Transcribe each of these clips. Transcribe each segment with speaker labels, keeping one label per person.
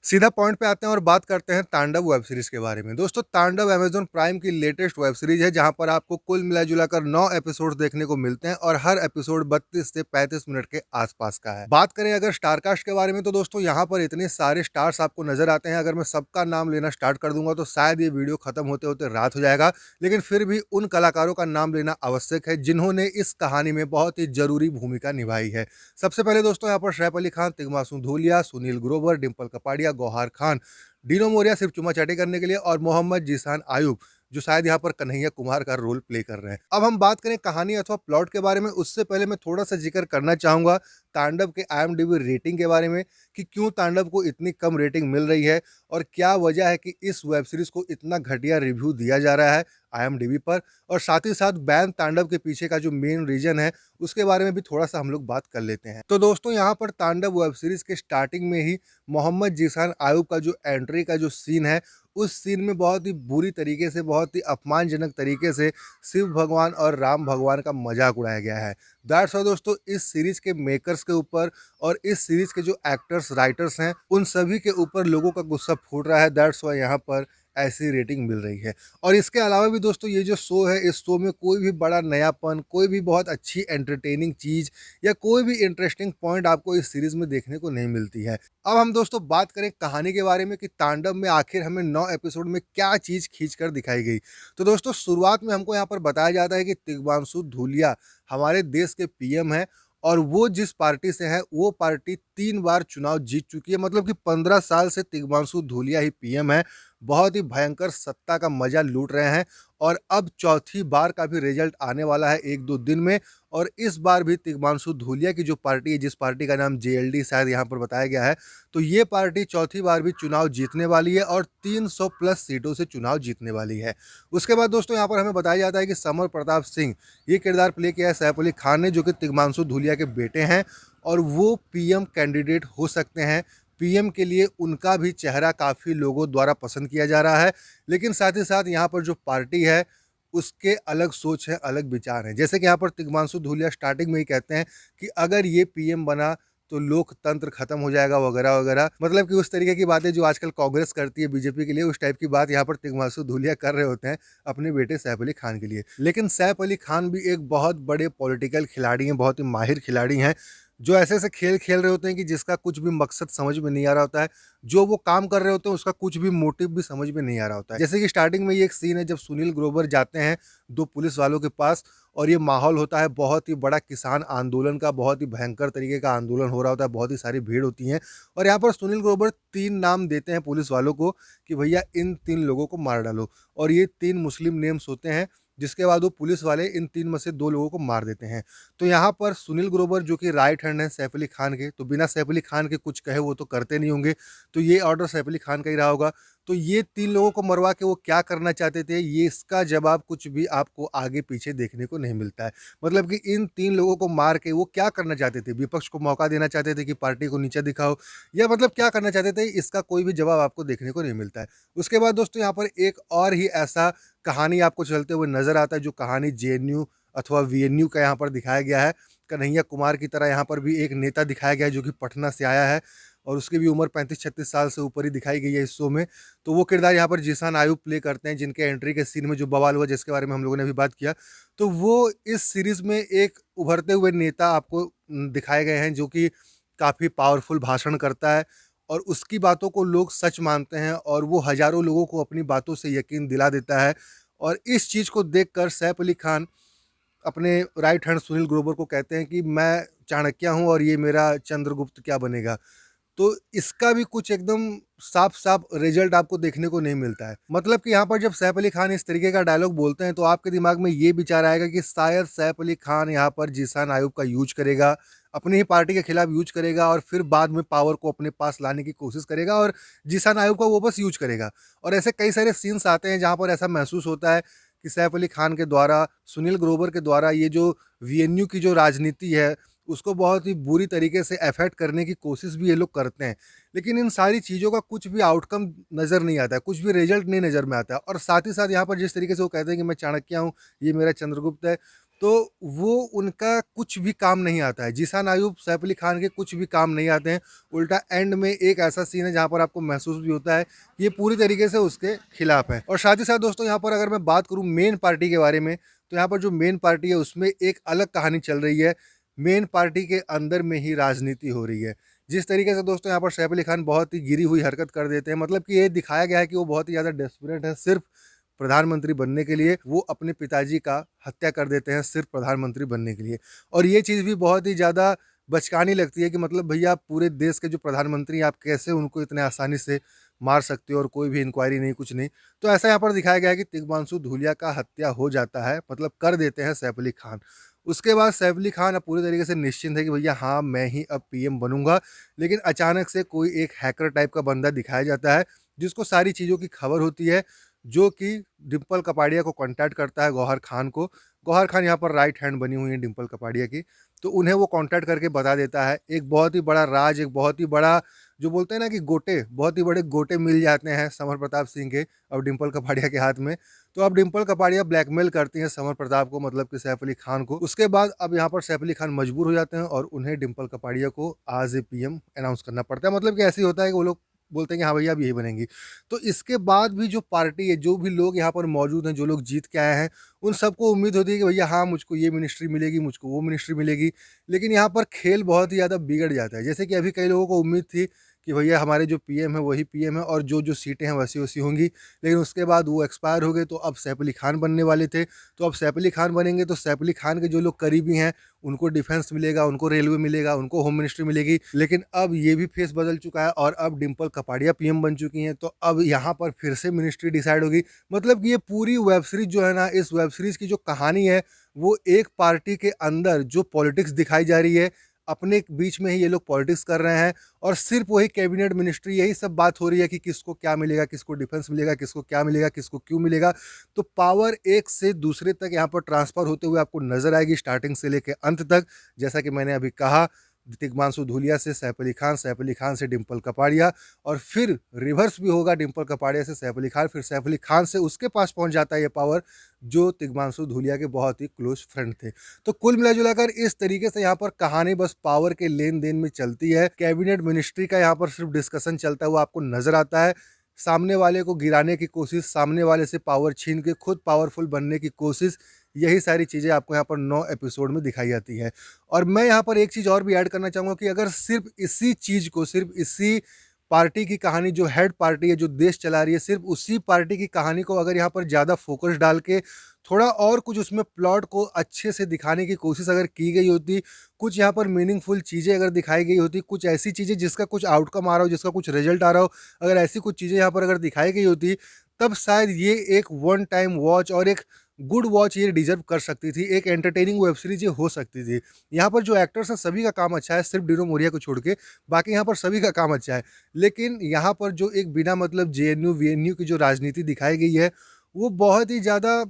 Speaker 1: सीधा पॉइंट पे आते हैं और बात करते हैं तांडव वेब सीरीज के बारे में। दोस्तों, तांडव अमेज़न प्राइम की लेटेस्ट वेब सीरीज है जहां पर आपको कुल मिला-जुला कर 9 एपिसोड्स देखने को मिलते हैं और हर एपिसोड 32 से 35 मिनट के आसपास का है। बात करें अगर स्टारकास्ट के बारे में तो दोस्तों यहां पर इतने सारे स्टार्स आपको नजर आते हैं, अगर मैं सबका नाम लेना स्टार्ट कर दूंगा तो शायद ये वीडियो खत्म होते-होते रात हो जाएगा। लेकिन फिर भी उन कलाकारों का नाम लेना आवश्यक है जिन्होंने इस कहानी में बहुत ही ज़रूरी भूमिका निभाई है। सबसे पहले दोस्तों यहाँ पर सैफ अली खान, तिग्मासुम धूलिया, सुनील ग्रोवर, डिंपल कपाड़िया, गौहर खान, डीनो मोरिया सिर्फ चुम्मा-चाटी करने के लिए और मोहम्मद जीशान आयूब, जो शायद यहाँ पर कन्हैया कुमार का रोल प्ले कर रहे हैं। अब हम बात करें कहानी अथवा प्लॉट के बारे में, उससे पहले मैं थोड़ा-सा ज़िक्र करना चाहूँगा तांडव के आईएमडीबी रेटिंग के बारे में कि क्यों तांडव को इतनी कम रेटिंग मिल रही है और क्या वजह है कि इस वेब सीरीज़ को इतना घटिया रिव्यू दिया जा रहा है आईएमडीबी पर, और साथ ही साथ बैन तांडव के पीछे का जो मेन रीज़न है, उसके बारे में भी थोड़ा-सा हम लोग बात कर लेते हैं। तो दोस्तों, यहाँ पर तांडव वेब सीरीज़ के स्टार्टिंग में ही मोहम्मद जीशान आयूब का जो एंट्री का जो सीन है, उस सीन में बहुत ही बुरी तरीके से, बहुत ही अपमानजनक तरीके से शिव भगवान और राम भगवान का मज़ाक उड़ाया गया है। दैट्स व्हाई दोस्तों, इस सीरीज़ के मेकर्स के ऊपर और इस सीरीज़ के जो एक्टर्स, राइटर्स हैं, उन सभी के ऊपर लोगों का गुस्सा फूट रहा है। दैट्स व्हाई यहाँ पर ऐसी रेटिंग मिल रही है। और इसके अलावा भी दोस्तों, ये जो शो है, इस शो में कोई भी बड़ा नयापन, कोई भी बहुत अच्छी एंटरटेनिंग चीज़ या कोई भी इंटरेस्टिंग पॉइंट आपको इस सीरीज़ में देखने को नहीं मिलती है। अब हम दोस्तों बात करें कहानी के बारे में कि तांडव में आखिर हमें 9 एपिसोड में क्या चीज़ खींच कर दिखाई गई। तो दोस्तों, शुरुआत में हमको यहाँ पर बताया जाता है कि तिग्मांशु धूलिया हमारे देश के पीएम हैं और वो जिस पार्टी से हैं, वो पार्टी 3 बार चुनाव जीत चुकी है। मतलब कि 15 साल से तिग्मांशु धूलिया ही पीएम है। बहुत ही भयंकर सत्ता का मज़ा लूट रहे हैं और अब चौथी बार का भी रिजल्ट आने वाला है 1-2 दिन में। और इस बार भी तिग्मांशु धूलिया की जो पार्टी है, जिस पार्टी का नाम जेएलडी शायद यहाँ पर बताया गया है, तो ये पार्टी चौथी बार भी चुनाव जीतने वाली है और 300 प्लस सीटों से चुनाव जीतने वाली है। उसके बाद दोस्तों, यहाँ पर हमें बताया जाता है कि समर प्रताप सिंह, ये किरदार प्ले किया है सैफ अली खान ने, जो कि तिग्मांशु धूलिया के बेटे हैं और वो पीएम कैंडिडेट हो सकते हैं। पीएम के लिए उनका भी चेहरा काफ़ी लोगों द्वारा पसंद किया जा रहा है। लेकिन साथ ही साथ यहाँ पर जो पार्टी है, उसके अलग सोच है, अलग विचार हैं। जैसे कि यहाँ पर तिग्मांशु धूलिया स्टार्टिंग में ही कहते हैं कि अगर ये पीएम बना तो लोकतंत्र खत्म हो जाएगा वगैरह वगैरह। मतलब कि उस तरीके की बातें जो आजकल कांग्रेस करती है बीजेपी के लिए, उस टाइप की बात यहाँ पर तिग्मांशु धूलिया कर रहे होते हैं अपने बेटे सैफ अली खान के लिए। लेकिन सैफ अली खान भी एक बहुत बड़े पॉलिटिकल खिलाड़ी हैं, बहुत ही माहिर खिलाड़ी हैं, जो ऐसे-ऐसे खेल खेल रहे होते हैं कि जिसका कुछ भी मकसद समझ में नहीं आ रहा होता है। जो वो काम कर रहे होते हैं, उसका कुछ भी मोटिव भी समझ में नहीं आ रहा होता है। जैसे कि स्टार्टिंग में ये एक सीन है जब सुनील ग्रोवर जाते हैं 2 पुलिस वालों के पास और ये माहौल होता है बहुत ही बड़ा किसान आंदोलन का, बहुत ही भयंकर तरीके का आंदोलन हो रहा होता है, बहुत ही सारी भीड़ होती है और यहाँ पर सुनील ग्रोवर 3 नाम देते हैं पुलिस वालों को कि भैया इन 3 लोगों को मार डालो, और ये 3 मुस्लिम नेम्स होते हैं। जिसके बाद वो पुलिस वाले इन 3 में से 2 लोगों को मार देते हैं। तो यहाँ पर सुनील ग्रोवर, जो कि राइट हैंड है सैफ अली खान के, तो बिना सैफ अली खान के कुछ कहे वो तो करते नहीं होंगे, तो ये ऑर्डर सैफ अली खान का ही रहा होगा। तो ये 3 लोगों को मरवा के वो क्या करना चाहते थे, ये इसका जवाब कुछ भी आपको आगे-पीछे देखने को नहीं मिलता है। मतलब कि इन 3 लोगों को मार के वो क्या करना चाहते थे? विपक्ष को मौका देना चाहते थे कि पार्टी को नीचा दिखाओ, या मतलब क्या करना चाहते थे, इसका कोई भी जवाब आपको देखने को नहीं मिलता है। उसके बाद दोस्तों, यहाँ पर एक और ही ऐसा कहानी आपको चलते हुए नज़र आता है, जो कहानी जेएनयू अथवा वीएनयू का यहाँ पर दिखाया गया है। कन्हैया कुमार की तरह यहाँ पर भी एक नेता दिखाया गया है जो कि पटना से आया है और उसकी भी उम्र 35-36 साल से ऊपर ही दिखाई गई है इस शो में। तो वो किरदार यहाँ पर जीशान आयूब प्ले करते हैं, जिनके एंट्री के सीन में जो बवाल हुआ, जिसके बारे में हम लोगों ने अभी बात किया। तो वो इस सीरीज़ में एक उभरते हुए नेता आपको दिखाए गए हैं, जो कि काफ़ी पावरफुल भाषण करता है और उसकी बातों को लोग सच मानते हैं और वो हज़ारों लोगों को अपनी बातों से यकीन दिला देता है। और इस चीज़ को देखकर सैफ अली खान अपने राइट हैंड सुनील ग्रोवर को कहते हैं कि मैं चाणक्य हूँ और ये मेरा चंद्रगुप्त क्या बनेगा। तो इसका भी कुछ एकदम साफ-साफ रिजल्ट आपको देखने को नहीं मिलता है। मतलब कि यहाँ पर जब सैफ अली खान इस तरीके का डायलॉग बोलते हैं, तो आपके दिमाग में ये विचार आएगा कि शायद सैफ अली खान यहाँ पर जीशान आयूब का यूज़ करेगा, अपनी ही पार्टी के खिलाफ यूज़ करेगा और फिर बाद में पावर को अपने पास लाने की कोशिश करेगा और जीशान आयूब का वो बस यूज़ करेगा। और ऐसे कई सारे सीन्स आते हैं जहाँ पर ऐसा महसूस होता है कि सैफ अली खान के द्वारा, सुनील ग्रोवर के द्वारा ये जो वीएनयू की जो राजनीति है, उसको बहुत ही बुरी तरीके से अफ़ेक्ट करने की कोशिश भी ये लोग करते हैं। लेकिन इन सारी चीज़ों का कुछ भी आउटकम नज़र नहीं आता है, कुछ भी रिज़ल्ट नहीं नज़र में आता है। और साथ ही साथ यहाँ पर जिस तरीके से वो कहते हैं कि मैं चाणक्य हूँ, ये मेरा चंद्रगुप्त है, तो वो उनका कुछ भी काम नहीं आता है। ज़ीशान अयूब, सैफ अली खान के कुछ भी काम नहीं आते हैं। उल्टा एंड में एक ऐसा सीन है जहाँ पर आपको महसूस भी होता है कि ये पूरी तरीके से उसके खिलाफ है। और साथ ही साथ दोस्तों यहाँ पर अगर मैं बात करूँ मेन पार्टी के बारे में, तो यहाँ पर जो मेन पार्टी है उसमें एक अलग कहानी चल रही है। मेन पार्टी के अंदर में ही राजनीति हो रही है। जिस तरीके से दोस्तों यहाँ पर सैफ अली खान बहुत ही गिरी हुई हरकत कर देते हैं, मतलब कि ये दिखाया गया है कि वो बहुत ही ज़्यादा डेस्परेट है सिर्फ़ प्रधानमंत्री बनने के लिए। वो अपने पिताजी का हत्या कर देते हैं सिर्फ़ प्रधानमंत्री बनने के लिए। और ये चीज़ भी बहुत ही ज़्यादा बचकानी लगती है कि मतलब भैया आप पूरे देश के जो प्रधानमंत्री हैं, आप कैसे उनको इतने आसानी से मार सकते हो और कोई भी इंक्वायरी नहीं, कुछ नहीं। तो ऐसा यहाँ पर दिखाया गया है कि तिग्मांशु धूलिया का हत्या हो जाता है, मतलब कर देते हैं सैफ अली खान। उसके बाद सैफ अली खान अब पूरी तरीके से निश्चिंत है कि भैया हाँ, मैं ही अब पीएम बनूँगा। लेकिन अचानक से कोई एक हैकर टाइप का बंदा दिखाया जाता है, जिसको सारी चीज़ों की खबर होती है, जो कि डिम्पल कपाड़िया को कॉन्टैक्ट करता है, गौहर खान को। गौहर खान यहाँ पर राइट हैंड बनी हुई है डिम्पल कपाड़िया की। तो उन्हें वो कॉन्टैक्ट करके बता देता है, एक बहुत ही बड़ा राज, एक बहुत ही बड़ा जो बोलते हैं ना कि गोटे, बहुत ही बड़े गोटे मिल जाते हैं समर प्रताप सिंह के अब डिम्पल कपाड़िया के हाथ में। तो अब डिम्पल कपाड़िया ब्लैकमेल करती हैं समर प्रताप को, मतलब कि सैफ अली खान को। उसके बाद अब यहाँ पर सैफ अली खान मजबूर हो जाते हैं और उन्हें डिम्पल कपाड़िया को एज़ ए पीएम अनाउंस करना पड़ता है। मतलब कि ऐसे ही होता है कि वो लोग बोलते हैं कि हाँ भैया अब यही बनेंगी। तो इसके बाद भी जो पार्टी है, जो भी लोग यहाँ पर मौजूद हैं, जो लोग जीत के आए हैं, उन सबको उम्मीद होती है कि भैया हाँ, मुझको ये मिनिस्ट्री मिलेगी, मुझको वो मिनिस्ट्री मिलेगी। लेकिन यहाँ पर खेल बहुत ही ज़्यादा बिगड़ जाता है। जैसे कि अभी कई लोगों को उम्मीद थी कि भैया हमारे जो पीएम है वही पीएम है और जो-जो सीटें हैं वैसी-वैसी होंगी। लेकिन उसके बाद वो एक्सपायर हो गए, तो अब सैफ अली खान बनने वाले थे। तो अब सैफ अली खान बनेंगे तो सैफ अली खान के जो लोग करीबी हैं, उनको डिफेंस मिलेगा, उनको रेलवे मिलेगा, उनको होम मिनिस्ट्री मिलेगी। लेकिन अब ये भी फेस बदल चुका है और अब डिम्पल कपाड़िया पीएम बन चुकी हैं, तो अब यहाँ पर फिर से मिनिस्ट्री डिसाइड होगी। मतलब कि ये पूरी वेब सीरीज़ जो है ना, इस वेब सीरीज़ की जो कहानी है, वो एक पार्टी के अंदर जो पॉलिटिक्स दिखाई जा रही है, अपने बीच में ही ये लोग पॉलिटिक्स कर रहे हैं और सिर्फ़ वही कैबिनेट मिनिस्ट्री, यही सब बात हो रही है कि किसको क्या मिलेगा, किसको डिफेंस मिलेगा, किसको क्या मिलेगा, किसको क्यों मिलेगा। तो पावर एक से दूसरे तक यहाँ पर ट्रांसफ़र होते हुए आपको नज़र आएगी स्टार्टिंग से लेके अंत तक। जैसा कि मैंने अभी कहा, तिग्मांशु धूलिया से सैफ अली खान, सैफ अली खान से डिम्पल कपाड़िया और फिर रिवर्स भी होगा, डिम्पल कपाड़िया से सैफ अली खान, फिर सैफ अली खान से उसके पास पहुँच जाता है ये पावर, जो तिग्मांशु धूलिया के बहुत ही क्लोज़ फ्रेंड थे। तो कुल मिला-जुला कर इस तरीके से यहाँ पर कहानी बस पावर के लेन-देन में चलती है। कैबिनेट मिनिस्ट्री का यहाँ पर सिर्फ़ डिस्कशन चलता हुआ आपको नज़र आता है। सामने वाले को गिराने की कोशिश, सामने वाले से पावर छीन के खुद पावरफुल बनने की कोशिश, यही सारी चीज़ें आपको यहाँ पर 9 एपिसोड में दिखाई जाती है। और मैं यहाँ पर एक चीज़ और भी ऐड करना चाहूँगा कि अगर सिर्फ़ इसी चीज़ को, सिर्फ़ इसी पार्टी की कहानी, जो हेड पार्टी है, जो देश चला रही है, सिर्फ़ उसी पार्टी की कहानी को अगर यहाँ पर ज़्यादा फ़ोकस डाल के थोड़ा और कुछ उसमें प्लॉट को अच्छे से दिखाने की कोशिश अगर की गई होती, कुछ यहाँ पर मीनिंगफुल चीज़ें अगर दिखाई गई होती, कुछ ऐसी चीज़ें जिसका कुछ आउटकम आ रहा हो, जिसका कुछ रिज़ल्ट आ रहा हो, अगर ऐसी कुछ चीज़ें यहाँ पर अगर दिखाई गई होती, तब शायद ये एक वन टाइम वॉच और एक गुड वॉच ये डिज़र्व कर सकती थी, एक एंटरटेनिंग वेब सीरीज़ ये हो सकती थी। यहाँ पर जो एक्टर्स हैं सभी का काम अच्छा है, सिर्फ़ डिनो मोरिया को छोड़ के, बाकी यहाँ पर सभी का काम अच्छा है। लेकिन यहाँ पर जो एक बिना मतलब जेएनयू, वीएनयू की जो राजनीति दिखाई गई है, वो बहुत ही ज़्यादा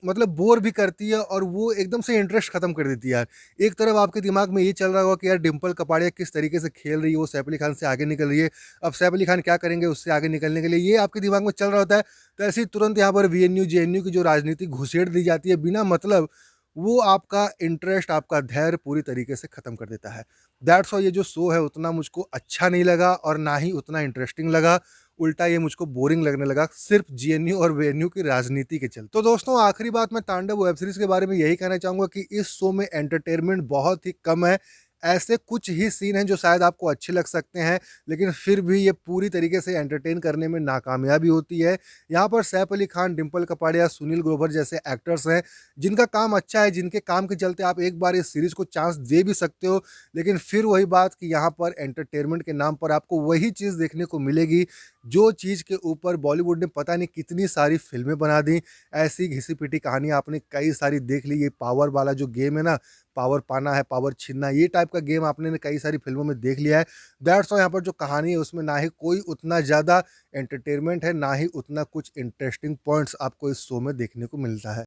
Speaker 1: मतलब बोर भी करती है और वो एकदम से इंटरेस्ट खत्म कर देती है यार। एक तरफ आपके दिमाग में ये चल रहा होगा कि यार डिम्पल कपाड़िया किस तरीके से खेल रही है, वो सैफ अली खान से आगे निकल रही है। अब सैफ अली खान क्या करेंगे उससे आगे निकलने के लिए, ये आपके दिमाग में चल रहा होता है। तो ऐसे ही तुरंत यहाँ पर वीएनयू, जेएनयू की जो राजनीति घुसेड़ दी जाती है बिना मतलब, वो आपका इंटरेस्ट, आपका धैर्य पूरी तरीके से खत्म कर देता है। दैट्स व्हाई ये जो शो है उतना मुझको अच्छा नहीं लगा और ना ही उतना इंटरेस्टिंग लगा। उल्टा ये मुझको बोरिंग लगने लगा सिर्फ जीएनयू और वीएनयू की राजनीति के चलते। तो दोस्तों आखिरी बात मैं तांडव वेब सीरीज़ के बारे में यही कहना चाहूँगा कि इस शो में एंटरटेनमेंट बहुत ही कम है। ऐसे कुछ ही सीन हैं जो शायद आपको अच्छे लग सकते हैं, लेकिन फिर भी ये पूरी तरीके से एंटरटेन करने में नाकामयाबी होती है। यहाँ पर सैफ अली खान, डिम्पल कपाड़िया, सुनील ग्रोवर जैसे एक्टर्स हैं, जिनका काम अच्छा है, जिनके काम के चलते आप एक बार इस सीरीज़ को चांस दे भी सकते हो। लेकिन फिर वही बात कि यहाँ पर एंटरटेनमेंट के नाम पर आपको वही चीज़ देखने को मिलेगी, जो चीज़ के ऊपर बॉलीवुड ने पता नहीं कितनी सारी फ़िल्में बना दी। ऐसी घिसी-पिटी कहानी आपने कई सारी देख ली। ये पावर वाला जो गेम है ना, पावर पाना है, पावर छीनना, ये टाइप का गेम आपने कई सारी फ़िल्मों में देख लिया है। दैट्स व्हाई यहाँ पर जो कहानी है उसमें ना ही कोई उतना ज़्यादा एंटरटेनमेंट है, ना ही उतना कुछ इंटरेस्टिंग पॉइंट्स आपको इस शो में देखने को मिलता है।